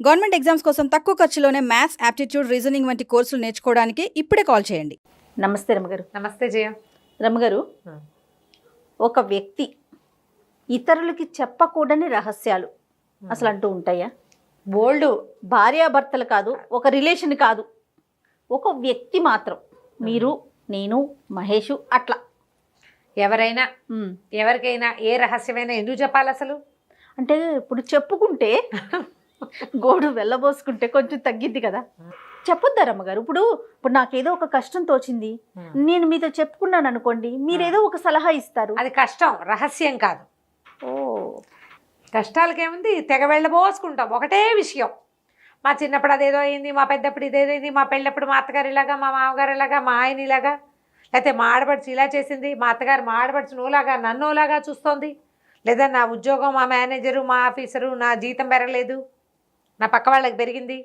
Government exams కోసం తక్కువ ఖర్చులోనే maths, aptitude, reasoning వంటి కోర్సులు నేర్చుకోవడానికి ఇప్పుడే కాల్ చేయండి. నమస్తే రమ్మగారు. నమస్తే జయ. రమ్మగారు, ఒక వ్యక్తి ఇతరులకి చెప్పకూడని రహస్యాలు అసలు అంటూ ఉంటాయా? బోల్డ్. భార్యాభర్తలు కాదు, ఒక రిలేషన్ కాదు, ఒక వ్యక్తి మాత్రం, మీరు, నేను, మహేషు, అట్లా ఎవరైనా ఎవరికైనా ఏ రహస్యమైనా ఎందుకు చెప్పాలి అసలు? అంటే ఇప్పుడు చెప్పుకుంటే గోడు వెళ్ళబోసుకుంటే కొంచెం తగ్గిద్ది కదా. చెప్పొద్దా రమ్మగారు? ఇప్పుడు నాకేదో ఒక కష్టం తోచింది, నేను మీతో చెప్పుకున్నాను అనుకోండి, మీరేదో ఒక సలహా ఇస్తారు, అది కష్టం, రహస్యం కాదు. ఓ కష్టాలకేముంది, తెగ వెళ్ళబోసుకుంటాం ఒకటే విషయం. మా చిన్నప్పుడు అదేదో అయింది, మా పెద్దప్పుడు ఇదేదో అయింది, మా పెళ్ళప్పుడు మా అత్తగారు ఇలాగా, మా మామగారు ఇలాగా, మా ఆయన ఇలాగా, లేకపోతే మా ఆడపడుచు ఇలా చేసింది, మా అత్తగారు మా ఆడపడుచు నోలాగా నన్నోలాగా చూస్తోంది, లేదా నా ఉద్యోగం, మా మేనేజరు, మా ఆఫీసరు, నా జీతం పెరగలేదు, నా పక్క వాళ్ళకి పెరిగింది,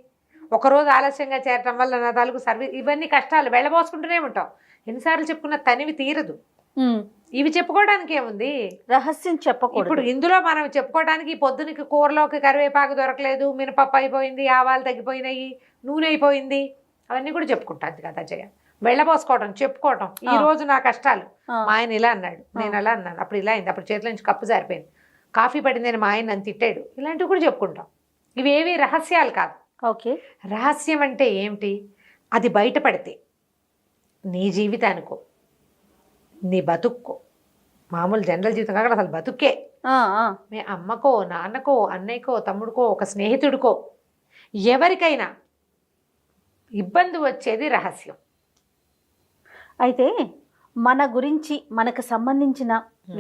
ఒకరోజు ఆలస్యంగా చేరటం వల్ల నా తాలూకు సర్వీస్, ఇవన్నీ కష్టాలు వెళ్ళబోసుకుంటూనే ఉంటాం. ఎన్నిసార్లు చెప్పుకున్న తనివి తీరదు. ఇవి చెప్పుకోవడానికి ఏముంది, రహస్యం చెప్పకూడదు. ఇప్పుడు ఇందులో మనం చెప్పుకోవడానికి ఈ పొద్దునకి కూరలోకి కరివేపాకు దొరకలేదు, మినపప్పు అయిపోయింది, ఆవాలు తగ్గిపోయినాయి, నూనె అయిపోయింది, అవన్నీ కూడా చెప్పుకుంటాను కదా జయ. వెళ్ళబోసుకోవటం, చెప్పుకోవటం, ఈ రోజు నా కష్టాలు, మా ఆయన ఇలా అన్నాడు, నేను అలా అన్నాను, అప్పుడు ఇలా అయింది, అప్పుడు చేతిలో నుంచి కప్పు జారిపోయింది, కాఫీ పడిందని మా ఆయన నన్ను తిట్టాడు, ఇలాంటివి కూడా చెప్పుకుంటాం. ఇవేవి రహస్యాలు కాదు. ఓకే, రహస్యం అంటే ఏమిటి? అది బయటపడితే నీ జీవితానికో, నీ బతుక్కో, మామూలు జనరల్ జీవితం కాకుండా అసలు బతుక్కే, మీ అమ్మకో, నాన్నకో, అన్నయ్యకో, తమ్ముడికో, ఒక స్నేహితుడికో, ఎవరికైనా ఇబ్బంది వచ్చేది రహస్యం. అయితే మన గురించి మనకు సంబంధించిన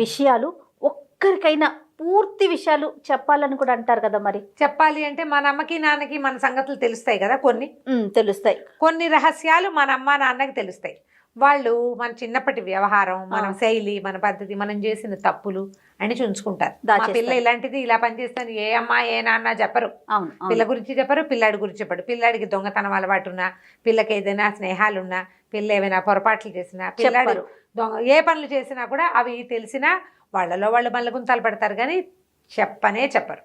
విషయాలు ఒక్కరికైనా పూర్తి విషయాలు చెప్పాలని కూడా అంటారు కదా. మరి చెప్పాలి అంటే మన అమ్మకి నాన్నకి మన సంగతులు తెలుస్తాయి కదా, కొన్ని తెలుస్తాయి. కొన్ని రహస్యాలు మన అమ్మ నాన్నకి తెలుస్తాయి. వాళ్ళు మన చిన్నప్పటి వ్యవహారం, మన శైలి, మన పద్ధతి, మనం చేసిన తప్పులు అని ఉంచుకుంటారు. మా పిల్ల ఇలాంటిది, ఇలా పనిచేస్తాను, ఏ అమ్మ ఏ నాన్న చెప్పరు. పిల్ల గురించి చెప్పరు, పిల్లాడి గురించి చెప్పడు. పిల్లాడికి దొంగతనం అలవాటు ఉన్నా, పిల్లకి ఏదైనా స్నేహాలున్నా, పిల్ల ఏమైనా పొరపాట్లు చేసినా, పిల్లాడు దొంగ ఏ పనులు చేసినా కూడా అవి తెలిసినా వాళ్ళలో వాళ్ళు మల్లగుంతాలు పడతారు, కానీ చెప్పనే చెప్పరు.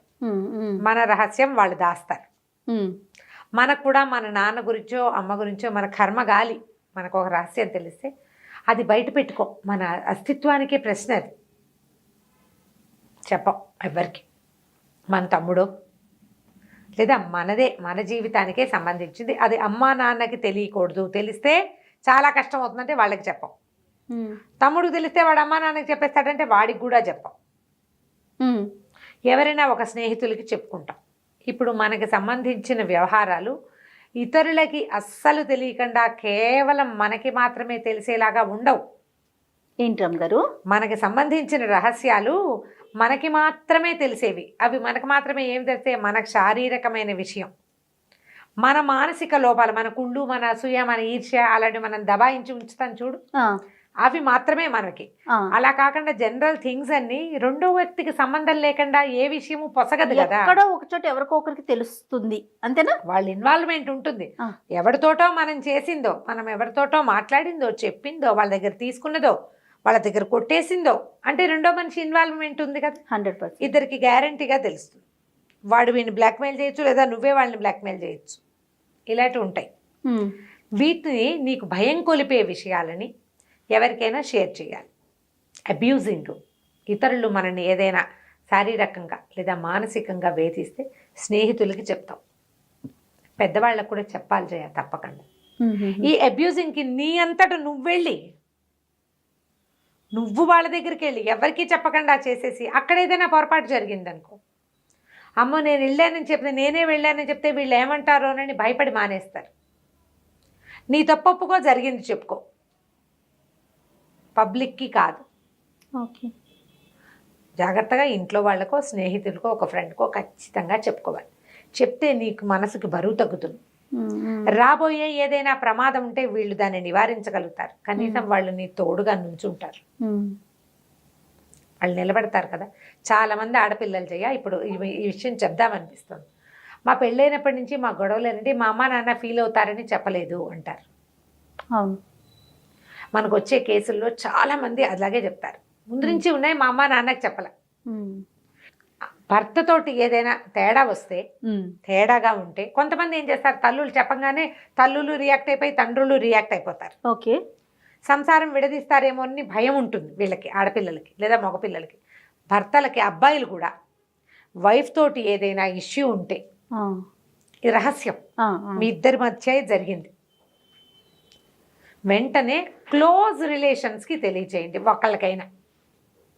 మన రహస్యం వాళ్ళు దాస్తారు. మనకు కూడా మన నాన్న గురించో అమ్మ గురించో మన కర్మగాలి మనకు ఒక రహస్యం తెలిస్తే అది బయట పెట్టుకో. మన అస్తిత్వానికే ప్రశ్న అది. చెప్పం ఎవరికి. మన తమ్ముడో లేదా మనదే, మన జీవితానికే సంబంధించింది, అది అమ్మా నాన్నకి తెలియకూడదు. తెలిస్తే చాలా కష్టం అవుతుందంటే వాళ్ళకి చెప్పం. తమ్ముడికి తెలిస్తే వాడు అమ్మా నాన్నకి చెప్పేస్తాడంటే వాడికి కూడా చెప్పం. ఎవరైనా ఒక స్నేహితులకి చెప్పుకుంటాం. ఇప్పుడు మనకి సంబంధించిన వ్యవహారాలు ఇతరులకి అస్సలు తెలియకుండా కేవలం మనకి మాత్రమే తెలిసేలాగా ఉండవు. ఏంట్రమ్ గారు? మనకి సంబంధించిన రహస్యాలు మనకి మాత్రమే తెలిసేవి. అవి మనకు మాత్రమే ఏమి తెలిసే? మనకు శారీరకమైన విషయం, మన మానసిక లోపాలు, మన కుళ్ళు, మన అసూయ, మన ఈర్ష్య, అలాంటి మనం దబాయించి ఉంచుతాం చూడు, అవి మాత్రమే మనకి. అలా కాకుండా జనరల్ థింగ్స్ అన్ని రెండో వ్యక్తికి సంబంధం లేకుండా ఏ విషయము పొసగదు కదా. ఎక్కడో ఒక చోట ఎవరికో ఒకరికి తెలుస్తుంది, అంతేనా? వాళ్ళ ఇన్వాల్వ్మెంట్ ఉంటుంది. ఎవరితోటో మనం చేసిందో, మనం ఎవరితోటో మాట్లాడిందో, చెప్పిందో, వాళ్ళ దగ్గర తీసుకున్నదో, వాళ్ళ దగ్గర కొట్టేసిందో అంటే రెండో మనిషి ఇన్వాల్వ్మెంట్ ఉంది కదా. 100%. ఇద్దరికి గ్యారంటీగా తెలుస్తుంది. వాడు వీడిని బ్లాక్మెయిల్ చేయొచ్చు, లేదా నువ్వే వాళ్ళని బ్లాక్మెయిల్ చేయొచ్చు. ఇలాంటివి ఉంటాయి. వీటిని నీకు భయం కొలిపే విషయాలని ఎవరికైనా షేర్ చేయాలి. అబ్యూజింగ్, ఇతరులు మనల్ని ఏదైనా శారీరకంగా లేదా మానసికంగా వేధిస్తే స్నేహితులకి చెప్తాం. పెద్దవాళ్ళకు కూడా చెప్పాలి చేయ తప్పకుండా. ఈ అబ్యూజింగ్కి నీ అంతటా నువ్వు వాళ్ళ దగ్గరికి వెళ్ళి ఎవరికి చెప్పకుండా చేసేసి అక్కడ ఏదైనా పొరపాటు జరిగిందనుకో, అమ్మో నేను వెళ్ళానని చెప్తే, నేనే వెళ్ళానని చెప్తే వీళ్ళు ఏమంటారో అని భయపడి మానేస్తారు. నీ తప్పొప్పుకో, జరిగింది చెప్పుకో, పబ్లిక్కి కాదు. ఓకే, జాగ్రత్తగా ఇంట్లో వాళ్ళకో, స్నేహితులకో, ఒక ఫ్రెండ్కో ఖచ్చితంగా చెప్పుకోవాలి. చెప్తే నీకు మనసుకి బరువు తగ్గుతుంది. రాబోయే ఏదైనా ప్రమాదం ఉంటే వీళ్ళు దాన్ని నివారించగలుగుతారు. కనీసం వాళ్ళు నీ తోడుగా నుంచుంటారు, వాళ్ళు నిలబడతారు కదా. చాలామంది ఆడపిల్లలు చేయ ఇప్పుడు ఈ విషయం చెప్దామనిపిస్తుంది. మా పెళ్ళైనప్పటి నుంచి మా గొడవలేనంటే మా అమ్మ నాన్న ఫీల్ అవుతారని చెప్పలేదు అంటారు. మనకు వచ్చే కేసుల్లో చాలామంది అలాగే చెప్తారు. ముందు నుంచి ఉన్నాయి, మా అమ్మ నాన్నకి చెప్పలే. భర్తతోటి ఏదైనా తేడా వస్తే, తేడాగా ఉంటే కొంతమంది ఏం చేస్తారు, తల్లులు చెప్పంగానే తల్లులు రియాక్ట్ అయిపోయి తండ్రులు రియాక్ట్ అయిపోతారు. ఓకే. సంసారం విడదీస్తారేమో అని భయం ఉంటుంది వీళ్ళకి, ఆడపిల్లలకి లేదా మగపిల్లలకి. భర్తలకి, అబ్బాయిలు కూడా వైఫ్ తోటి ఏదైనా ఇష్యూ ఉంటే, ఈ రహస్యం మీ ఇద్దరి మధ్య జరిగింది, వెంటనే క్లోజ్ రిలేషన్స్కి తెలియచేయండి. ఒకళ్ళకైనా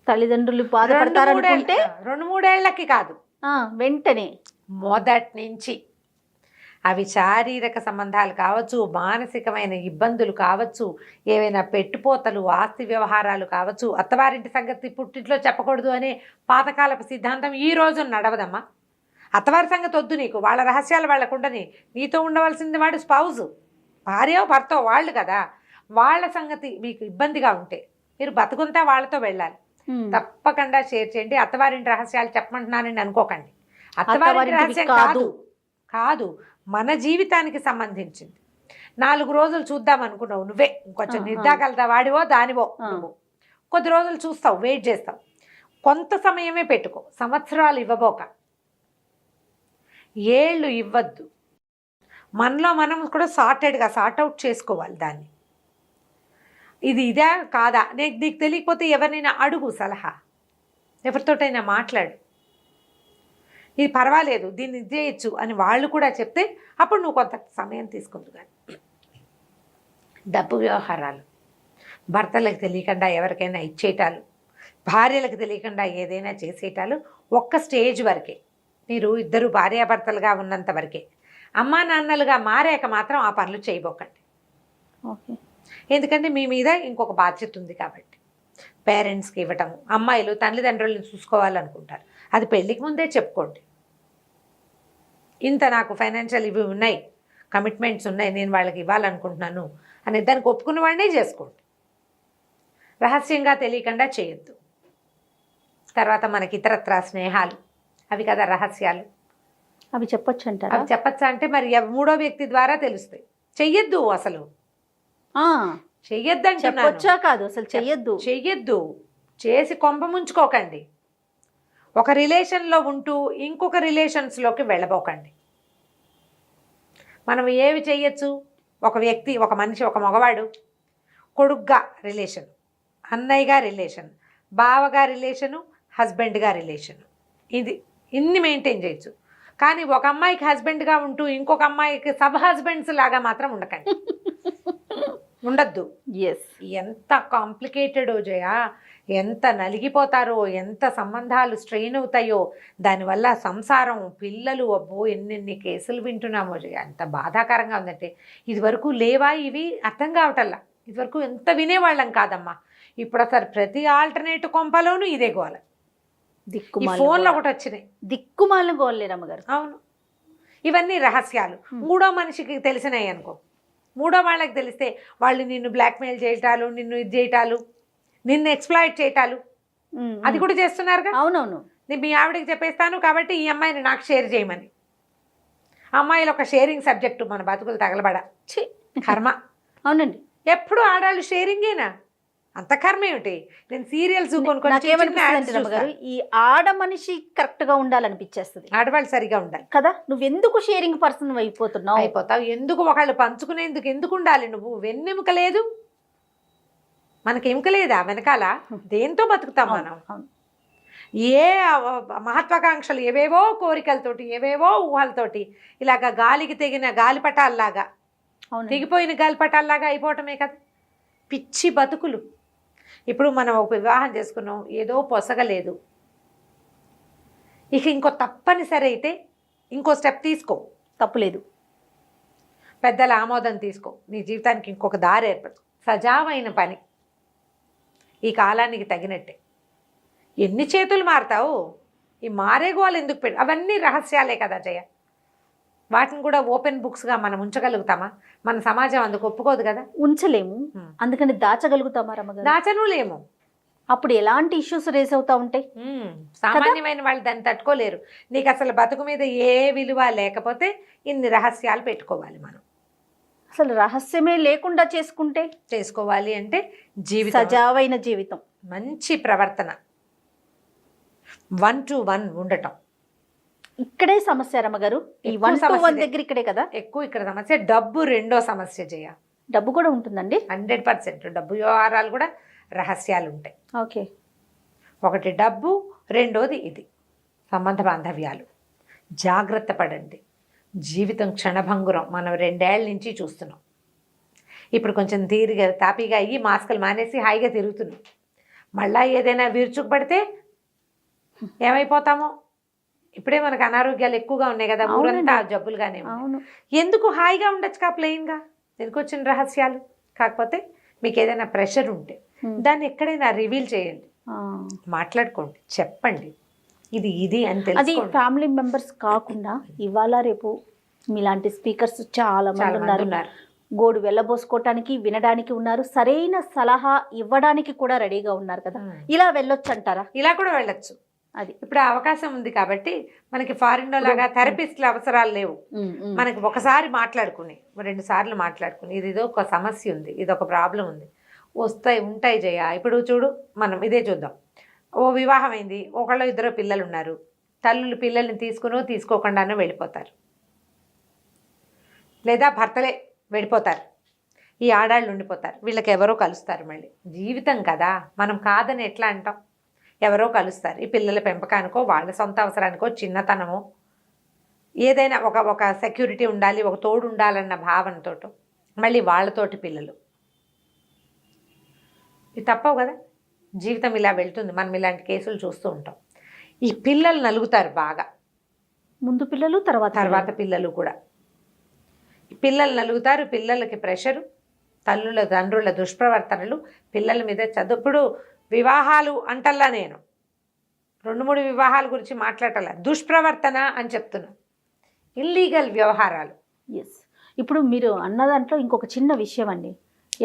తల్లిదండ్రులు బాధపడతారనుకుంటే 2-3 ఏళ్లకి కాదు, వెంటనే మొదటి నుంచి. అవి శారీరక సంబంధాలు కావచ్చు, మానసికమైన ఇబ్బందులు కావచ్చు, ఏవైనా పెట్టుపోతలు, ఆస్తి వ్యవహారాలు కావచ్చు. అత్తవారింటి సంగతి పుట్టింట్లో చెప్పకూడదు అనే పాతకాలపు సిద్ధాంతం ఈ రోజు నడవదమ్మా. అత్తవారి సంగతి వద్దు నీకు, వాళ్ళ రహస్యాలు వాళ్ళకుండని. నీతో ఉండవలసింది వాడు స్పౌజు, భార్యో భర్తో వాళ్ళు కదా. వాళ్ళ సంగతి మీకు ఇబ్బందిగా ఉంటే మీరు బతుకుంతా వాళ్ళతో వెళ్ళాలి. తప్పకుండా షేర్ చేయండి. అత్తవారింటి రహస్యాలు చెప్పమంటున్నానని అనుకోకండి. అత్తవారింటి రహస్యం కాదు, కాదు, మన జీవితానికి సంబంధించింది. 4 రోజులు చూద్దాం అనుకున్నావు నువ్వే, ఇంకొంచెం నిర్దాగలదా వాడివో దానివో నువ్వు. కొద్ది రోజులు చూస్తావు, వెయిట్ చేస్తావు, కొంత సమయమే పెట్టుకో, సంవత్సరాలు ఇవ్వబోక, ఏళ్ళు ఇవ్వద్దు. మనలో మనం కూడా సార్టెడ్గా సార్ట్అవుట్ చేసుకోవాలి దాన్ని. ఇది ఇదే కాదా, నీకు తెలియకపోతే ఎవరినైనా అడుగు సలహా, ఎవరితోటైనా మాట్లాడు, ఇది పర్వాలేదు దీన్ని ఇది చేయొచ్చు అని వాళ్ళు కూడా చెప్తే అప్పుడు నువ్వు కొంత సమయం తీసుకుందు. కానీ డబ్బు వ్యవహారాలు భర్తలకు తెలియకుండా ఎవరికైనా ఇచ్చేయటాలు, భార్యలకు తెలియకుండా ఏదైనా చేసేయటాలు ఒక్క స్టేజ్ వరకే. మీరు ఇద్దరు భార్యాభర్తలుగా ఉన్నంత వరకే. అమ్మా నాన్నలుగా మారాక మాత్రం ఆ పనులు చేయబోకండి. ఓకే. ఎందుకంటే మీ మీద ఇంకొక బాధ్యత ఉంది కాబట్టి. పేరెంట్స్కి ఇవ్వటము, అమ్మాయిలు తల్లిదండ్రులను చూసుకోవాలనుకుంటారు, అది పెళ్ళికి ముందే చెప్పుకోండి. ఇంత నాకు ఫైనాన్షియల్ ఇవి ఉన్నాయి, కమిట్మెంట్స్ ఉన్నాయి, నేను వాళ్ళకి ఇవ్వాలనుకుంటున్నాను అని దానికి ఒప్పుకున్న వాడినే చేసుకోండి. రహస్యంగా తెలియకుండా చేయొద్దు. తర్వాత మనకి ఇతరత్రా స్నేహాలు, అవి కదా రహస్యాలు. అవి చెప్పొచ్చు అంటారా? అవి చెప్పచ్చా అంటే మరి మూడో వ్యక్తి ద్వారా తెలుస్తాయి. చెయ్యొద్దు, అసలు చెయ్యొద్దు అంటున్నాను. చెప్పొచ్చా కాదు, అసలు చెయ్యొద్దు. చేసి కొంప ముంచుకోకండి. ఒక రిలేషన్లో ఉంటూ ఇంకొక రిలేషన్స్లోకి వెళ్ళబోకండి. మనం ఏవి చెయ్యొచ్చు, ఒక వ్యక్తి, ఒక మనిషి, ఒక మగవాడు కొడుగ్గా రిలేషన్, అన్నయ్యగా రిలేషన్, బావగా రిలేషను, హస్బెండ్గా రిలేషను, ఇన్ని మెయింటైన్ చేయొచ్చు. కానీ ఒక అమ్మాయికి హస్బెండ్గా ఉంటూ ఇంకొక అమ్మాయికి సబ్ హస్బెండ్స్ లాగా మాత్రం ఉండకండి, ఉండద్దు. ఎంత కాంప్లికేటెడో జయ, ఎంత నలిగిపోతారో, ఎంత సంబంధాలు స్ట్రెయిన్ అవుతాయో, దానివల్ల సంసారం, పిల్లలు, అబ్బో ఎన్నెన్ని కేసులు వింటున్నామో జయ. ఎంత బాధాకరంగా ఉందంటే, ఇదివరకు లేవా ఇవి అర్థం కావటల్లా. ఇదివరకు ఎంత వినేవాళ్ళం కాదమ్మా. ఇప్పుడు అసలు ప్రతి ఆల్టర్నేట్ కొంపలోనూ ఇదే గోల. ఫోన్లో ఒకటి వచ్చినాయి, దిక్కుమాలిన గోళ్ళేరమ్మగారు. అవును, ఇవన్నీ రహస్యాలు. మూడో మనిషికి తెలిసినాయి అనుకో, మూడో వాళ్ళకి తెలిస్తే వాళ్ళు నిన్ను బ్లాక్మెయిల్ చేయటాలు, నిన్ను ఇది చేయటాలు, నిన్ను ఎక్స్ప్లాయిట్ చేయటాలు, అది కూడా చేస్తున్నారుగా. అవునవును. నేను మీ ఆవిడకి చెప్పేస్తాను కాబట్టి ఈ అమ్మాయిని నాకు షేర్ చేయమని. అమ్మాయిలు ఒక షేరింగ్ సబ్జెక్టు, మన బతుకులు తగలబడ కర్మ. అవునండి, ఎప్పుడు ఆడాళ్ళు షేరింగేనా, అంత కర్మ ఏమిటి? నేను సీరియల్స్ కొనుక్కొని ఈ ఆడ మనిషి కరెక్ట్ గా ఉండాలనిపించేస్తుంది, ఆడవాళ్ళు సరిగా ఉండాలి కదా. నువ్వెందుకు షేరింగ్ పర్సన్ అయిపోతావు? ఎందుకు ఒకళ్ళు పంచుకునేందుకు ఎందుకు ఉండాలి? నువ్వు వెన్నెముక లేదు, మనకి ఎముక లేదా వెనకాల? దేంతో బతుకుతాం మనం? ఏ మహత్వాకాంక్షలు, ఏవేవో కోరికలతోటి, ఏవేవో ఊహలతోటి ఇలాగ గాలికి తెగిన గాలిపటాల్లాగా, తెగిపోయిన గాలిపటాల్లాగా అయిపోవటమే కదా పిచ్చి బతుకులు. ఇప్పుడు మనం ఒక వివాహం చేసుకున్నాం, ఏదో పొసగలేదు, ఇక ఇంకో తప్పనిసరి అయితే ఇంకో స్టెప్ తీసుకో, తప్పులేదు. పెద్దల ఆమోదం తీసుకో, నీ జీవితానికి ఇంకొక దారి ఏర్పడు. సజావైన పని, ఈ కాలానికి తగినట్టే. ఎన్ని చేతులు మారుతావు? ఈ మారే గోలు ఎందుకు పెట్టు? అవన్నీ రహస్యాలే కదా జయ. వాటిని కూడా ఓపెన్ బుక్స్గా మనం ఉంచగలుగుతామా? మన సమాజం అందుకు ఒప్పుకోదు కదా. ఉంచలేము, అందుకని దాచగలుగుతామా రమ్మగారు? దాచను లేము. అప్పుడు ఎలాంటి ఇష్యూస్ రేస్ అవుతా ఉంటాయి. సామాన్యమైన వాళ్ళు దాన్ని తట్టుకోలేరు. నీకు అసలు బతుకు మీద ఏ విలువ లేకపోతే ఇన్ని రహస్యాలు పెట్టుకోవాలి మనం. అసలు రహస్యమే లేకుండా చేసుకోవాలి అంటే జీవితం, సజావైన జీవితం, మంచి ప్రవర్తన, 1 to 1 ఉండటం ఇక్కడే సమస్య రమ్మగారు, ఈ ఎక్కువ 1 to 1 సమస్య దగ్గర ఇక్కడే కదా. ఎక్కువ ఇక్కడ సమస్య. డబ్బు రెండో సమస్య జయ. డబ్బు కూడా ఉంటుందండి. 100% డబ్బు వ్యవహారాలు కూడా రహస్యాలు ఉంటాయి. ఓకే. ఒకటి డబ్బు, రెండోది ఇది సంబంధ బాంధవ్యాలు. జాగ్రత్త పడండి. జీవితం క్షణభంగురం. మనం 2 ఏళ్ల నుంచి చూస్తున్నాం. ఇప్పుడు కొంచెం తీరిగా తాపీగా అయ్యి మాస్కులు మానేసి హాయిగా తిరుగుతున్నాం. మళ్ళా ఏదైనా విరుచుకుపడితే ఏమైపోతామో. ఇప్పుడే మనకు అనారోగ్యాలు ఎక్కువగా ఉన్నాయి కదా, ఊరంతా జబ్బులుగానే ఉన్నాయి. అవును. ఎందుకు హాయిగా ఉండొచ్చు కా ప్లెయిన్గా. ఎందుకు వచ్చిన రహస్యాలు. కాకపోతే మీకు ఏదైనా ప్రెషర్ ఉంటే దాన్ని ఎక్కడైనా రివీల్ చేయండి, మాట్లాడుకోండి, చెప్పండి ఇది అని అది తెలుసుకోండి. ఫ్యామిలీ మెంబర్స్ కాకుండా ఇవాళ రేపు మీలాంటి స్పీకర్స్ చాలా మంది ఉన్నారు. గోడు వెళ్ళబోసుకోవటానికి, వినడానికి ఉన్నారు, సరైన సలహా ఇవ్వడానికి కూడా రెడీగా ఉన్నారు కదా. ఇలా వెళ్ళొచ్చు అంటారా? ఇలా కూడా వెళ్ళొచ్చు. అది ఇప్పుడు అవకాశం ఉంది కాబట్టి మనకి ఫారిన్ లాగా థెరపిస్ట్ల అవసరాలు లేవు. మనకి ఒకసారి మాట్లాడుకుని 2 సార్లు మాట్లాడుకుని ఇది ఒక సమస్య ఉంది, ఇది ఒక ప్రాబ్లం ఉంది, ఉంటాయి జయ. ఇప్పుడు చూడు, మనం ఇదే చూద్దాం. ఓ వివాహం అయింది, ఒకళ్ళు 2 పిల్లలు ఉన్నారు. తల్లులు పిల్లల్ని తీసుకోకుండానో వెళ్ళిపోతారు, లేదా భర్తలే వెళ్ళిపోతారు, ఈ ఆడాళ్ళు ఉండిపోతారు. వీళ్ళకి ఎవరో కలుస్తారు. మళ్ళీ జీవితం కదా, మనం కాదని ఎట్లా అంటాం. ఎవరో కలుస్తారు. ఈ పిల్లల పెంపకానికో, వాళ్ళ సొంత అవసరానికో, చిన్నతనమో, ఏదైనా ఒక సెక్యూరిటీ ఉండాలి, ఒక తోడు ఉండాలన్న భావనతో మళ్ళీ వాళ్ళతోటి పిల్లలు. ఇది తప్పవు కదా. జీవితం ఇలా వెళ్తుంది. మనం ఇలాంటి కేసులు చూస్తూ ఉంటాం. ఈ పిల్లలు నలుగుతారు బాగా. ముందు పిల్లలు, తర్వాత పిల్లలు కూడా. పిల్లలు నలుగుతారు. పిల్లలకి ప్రెషరు, తండ్రుల దుష్ప్రవర్తనలు, పిల్లల మీద చదువుప్పుడు వివాహాలు అంటల్లా. నేను 2-3 వివాహాల గురించి మాట్లాడాల. దుష్ప్రవర్తన అని చెప్తున్నా. ఇల్లీగల్ వ్యవహారాలు. ఎస్. ఇప్పుడు మీరు అన్న దాంట్లో ఇంకొక చిన్న విషయం అండి.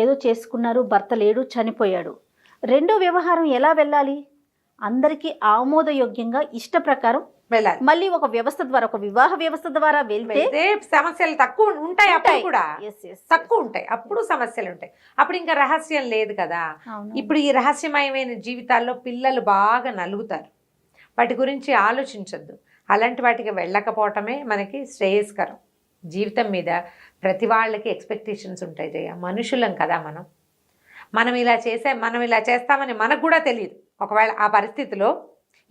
ఏదో చేసుకున్నారు, భర్త లేడు, చనిపోయాడు. రెండో వ్యవహారం ఎలా వెళ్ళాలి? అందరికీ ఆమోదయోగ్యంగా ఇష్ట ప్రకారం వెళ్ళాలి. మళ్ళీ ఒక వ్యవస్థ ద్వారా, ఒక వివాహ వ్యవస్థ ద్వారా వెళ్తే సమస్యలు తక్కువ ఉంటాయి. అప్పుడు కూడా తక్కువ ఉంటాయి. అప్పుడు సమస్యలు ఉంటాయి. అప్పుడు ఇంకా రహస్యం లేదు కదా. ఇప్పుడు ఈ రహస్యమయమైన జీవితాల్లో పిల్లలు బాగా నలుగుతారు. వాటి గురించి ఆలోచించొద్దు. అలాంటి వాటికి వెళ్ళకపోవటమే మనకి శ్రేయస్కరం. జీవితం మీద ప్రతి వాళ్ళకి ఎక్స్పెక్టేషన్స్ ఉంటాయి జయ. మనుషులం కదా మనం ఇలా చేస్తామని మనకు కూడా తెలియదు. ఒకవేళ ఆ పరిస్థితిలో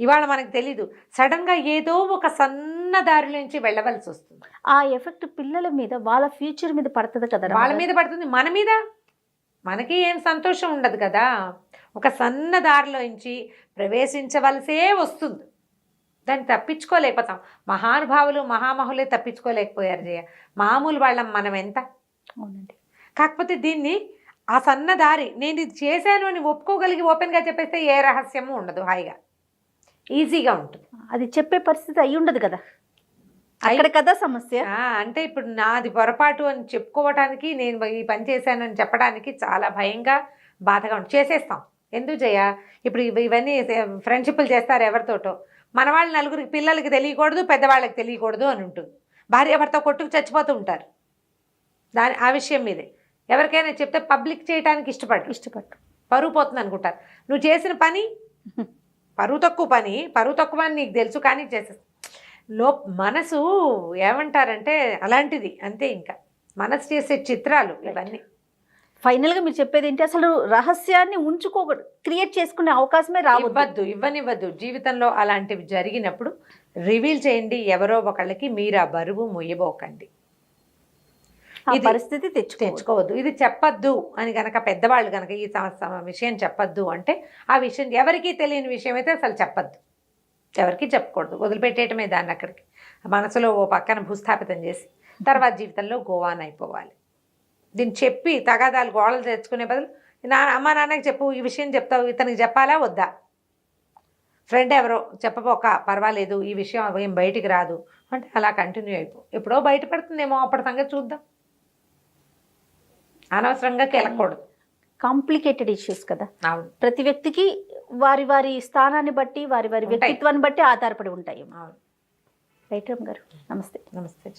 ఇవాళ మనకు తెలీదు, సడన్గా ఏదో ఒక సన్న దారిలోంచి వెళ్ళవలసి వస్తుంది. ఆ ఎఫెక్ట్ పిల్లల మీద, వాళ్ళ ఫ్యూచర్ మీద పడుతుంది కదా. వాళ్ళ మీద పడుతుంది, మన మీద. మనకి ఏం సంతోషం ఉండదు కదా. ఒక సన్న దారిలోంచి ప్రవేశించవలసే వస్తుంది. దాన్ని తప్పించుకోలేకపోతాం. మహానుభావులు, మహామహులే తప్పించుకోలేకపోయారు జయ. మామూలు వాళ్ళం మనం ఎంత. అవునండి. కాకపోతే దీన్ని ఆ సన్న దారి, నేను ఇది చేశాను అని ఒప్పుకోగలిగి ఓపెన్గా చెప్పేస్తే ఏ రహస్యము ఉండదు. హాయిగా ఈజీగా ఉంటుంది. అది చెప్పే పరిస్థితి అయి ఉండదు కదా, అక్కడ కదా సమస్య. అంటే ఇప్పుడు నాది పొరపాటు అని చెప్పుకోవటానికి, నేను ఈ పని చేశానని చెప్పడానికి చాలా భయంగా, బాధగా ఉంటుంది. చేసేస్తాం. ఎందుకు జయ? ఇప్పుడు ఇవన్నీ ఫ్రెండ్షిప్లు చేస్తారు ఎవరితోటో. మన వాళ్ళు నలుగురికి పిల్లలకి తెలియకూడదు, పెద్దవాళ్ళకి తెలియకూడదు అని ఉంటుంది. భార్యాభర్త కొట్టుకు చచ్చిపోతూ ఉంటారు ఆ విషయం మీదే. ఎవరికైనా చెప్తే పబ్లిక్ చేయడానికి ఇష్టపడు పరువు పోతుంది అనుకుంటారు. నువ్వు చేసిన పని పరువు తక్కువ అని నీకు తెలుసు, కానీ చేసేస్తా. మనసు ఏమంటారంటే అలాంటిది అంతే. ఇంకా మనసు చేసే చిత్రాలు ఇవన్నీ. ఫైనల్గా మీరు చెప్పేది ఏంటి? అసలు రహస్యాన్ని క్రియేట్ చేసుకునే అవకాశమే ఇవ్వనివ్వద్దు. జీవితంలో అలాంటివి జరిగినప్పుడు రివీల్ చేయండి. ఎవరో ఒకళ్ళకి మీరు ఆ బరువు మొయ్యబోకండి. ఈ పరిస్థితి తెచ్చుకోవద్దు. ఇది చెప్పద్దు అని కనుక పెద్దవాళ్ళు కనుక ఈ విషయం చెప్పద్దు అంటే, ఆ విషయం ఎవరికీ తెలియని విషయం అయితే అసలు చెప్పద్దు. ఎవరికి చెప్పకూడదు. వదిలిపెట్టేయటమే దాన్ని అక్కడికి. మనసులో ఓ పక్కన భూస్థాపితం చేసి తర్వాత జీవితంలో గోవాన్ అయిపోవాలి. దీన్ని చెప్పి తగాదాలు గోడలు తెచ్చుకునే బదులు అమ్మ నాన్నకి చెప్పు, ఈ విషయం చెప్తావు, ఇతనికి చెప్పాలా వద్దా? ఫ్రెండ్ ఎవరో చెప్పబోక పర్వాలేదు, ఈ విషయం ఏం బయటికి రాదు అంటే అలా కంటిన్యూ ఎప్పుడో బయటపడుతుందేమో, అప్పటి సంగతి చూద్దాం. అనవసరంగా కెలకూడదు. కాంప్లికేటెడ్ ఇష్యూస్ కదా. అవును. ప్రతి వ్యక్తికి వారి స్థానాన్ని బట్టి, వారి వ్యక్తిత్వాన్ని బట్టి ఆధారపడి ఉంటాయి. అవును. రైట్ రామ్ గారు, నమస్తే. నమస్తే.